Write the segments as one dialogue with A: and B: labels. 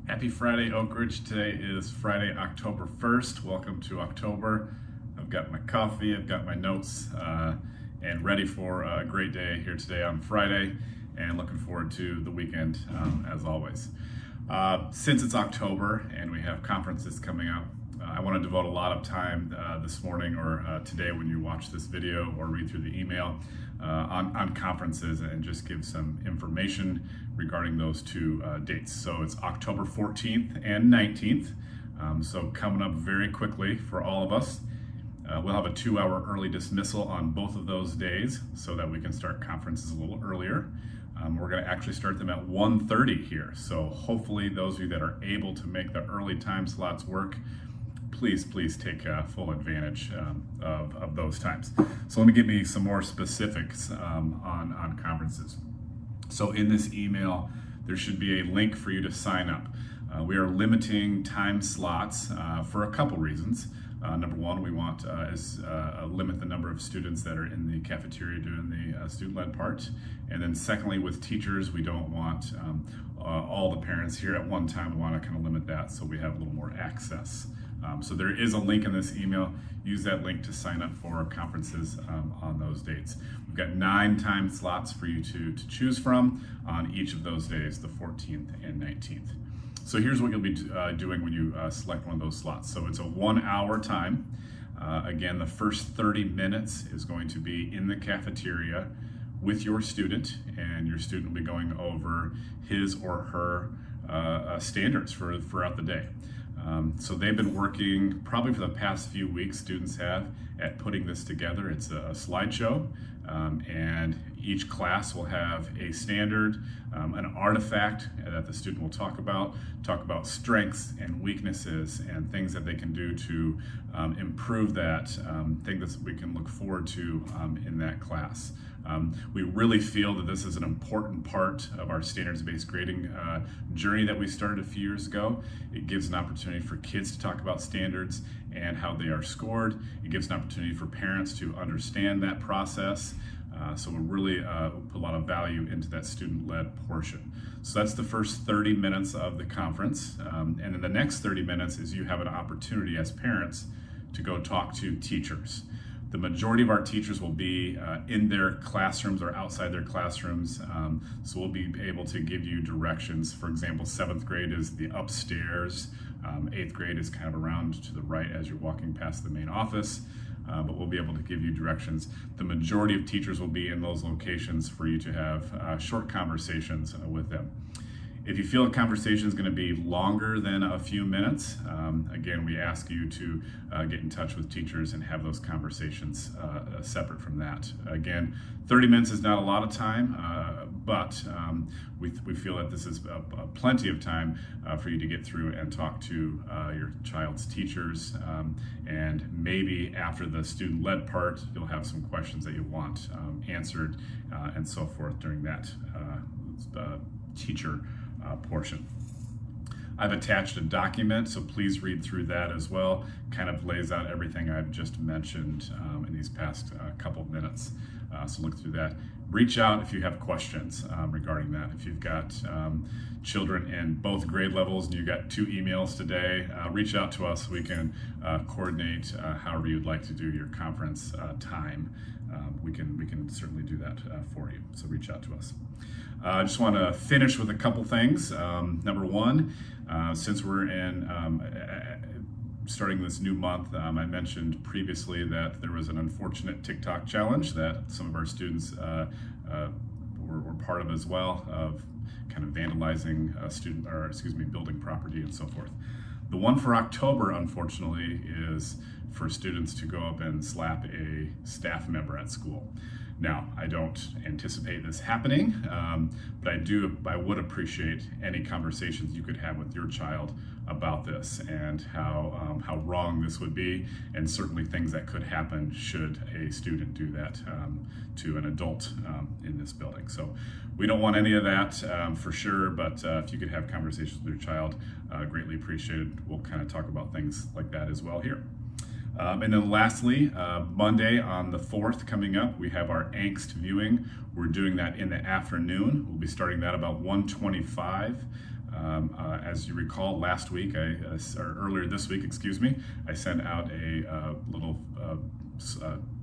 A: Happy Friday, Oak Ridge. Today is Friday, October 1st. Welcome to October. I've got my coffee, I've got my notes, and ready for a great day here today on Friday, and looking forward to the weekend as always. Since it's October and we have conferences coming up, I want to devote a lot of time this morning or today when you watch this video or read through the email on conferences and just give some information regarding those two dates. So it's October 14th and 19th. So coming up very quickly for all of us. We'll have a 2-hour early dismissal on both of those days so that we can start conferences a little earlier. We're going to actually start them at 1:30 here. So hopefully those of you that are able to make the early time slots work, please take full advantage of those times. So let me give you some more specifics on conferences. So in this email, there should be a link for you to sign up. We are limiting time slots for a couple reasons. Number one, we want to limit the number of students that are in the cafeteria doing the student-led part. And then secondly, with teachers, we don't want all the parents here at one time. We want to kind of limit that so we have a little more access. So there is a link in this email. Use that link to sign up for conferences on those dates. We've got 9 time slots for you to choose from on each of those days, the 14th and 19th. So here's what you'll be doing when you select one of those slots. So it's a 1-hour time. Again, the first 30 minutes is going to be in the cafeteria with your student, and your student will be going over his or her standards throughout the day. So they've been working probably for the past few weeks, students have, at putting this together. It's a slideshow, and each class will have a standard, an artifact that the student will talk about strengths and weaknesses and things that they can do to improve that, thing that we can look forward to in that class. We really feel that this is an important part of our standards-based grading journey that we started a few years ago. It gives an opportunity for kids to talk about standards and how they are scored. It gives an opportunity for parents to understand that process. So we really put a lot of value into that student-led portion. So that's the first 30 minutes of the conference. And then the next 30 minutes is you have an opportunity as parents to go talk to teachers. The majority of our teachers will be in their classrooms or outside their classrooms, so we'll be able to give you directions. For example, 7th grade is the upstairs, 8th grade is kind of around to the right as you're walking past the main office, but we'll be able to give you directions. The majority of teachers will be in those locations for you to have short conversations with them. If you feel a conversation is going to be longer than a few minutes, again, we ask you to get in touch with teachers and have those conversations separate from that. Again, 30 minutes is not a lot of time, but we feel that this is plenty of time for you to get through and talk to your child's teachers. And maybe after the student-led part, you'll have some questions that you want answered and so forth during that teacher portion. I've attached a document, so please read through that as well. Kind of lays out everything I've just mentioned in these past couple of minutes. So look through that. Reach out if you have questions regarding that. If you've got children in both grade levels and you got 2 emails today, reach out to us. We can coordinate however you'd like to do your conference time. We can certainly do that for you. So reach out to us. I just want to finish with a couple things. Number one, since we're in starting this new month, I mentioned previously that there was an unfortunate TikTok challenge that some of our students were part of as well, of kind of vandalizing building property and so forth. The one for October, unfortunately, is for students to go up and slap a staff member at school. Now, I don't anticipate this happening, but I would appreciate any conversations you could have with your child about this and how wrong this would be, and certainly things that could happen should a student do that to an adult in this building. So we don't want any of that for sure, but if you could have conversations with your child, greatly appreciated. We'll kind of talk about things like that as well here. And then lastly, Monday on the 4th coming up, we have our Angst viewing. We're doing that in the afternoon. We'll be starting that about 1:25. As you recall, last week, or earlier this week, excuse me, I sent out a little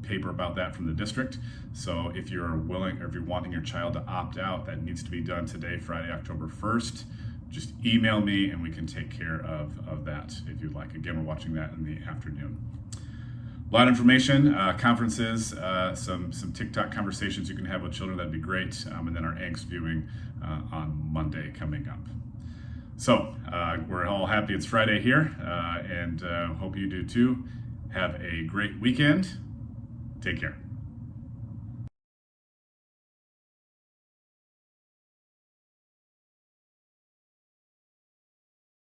A: paper about that from the district. So if you're willing, or if you're wanting your child to opt out, that needs to be done today, Friday, October 1st. Just email me and we can take care of that if you'd like. Again, we're watching that in the afternoon. A lot of information, conferences, some TikTok conversations you can have with children, that'd be great. And then our angst viewing on Monday coming up. So we're all happy it's Friday here, and hope you do too. Have a great weekend. Take care.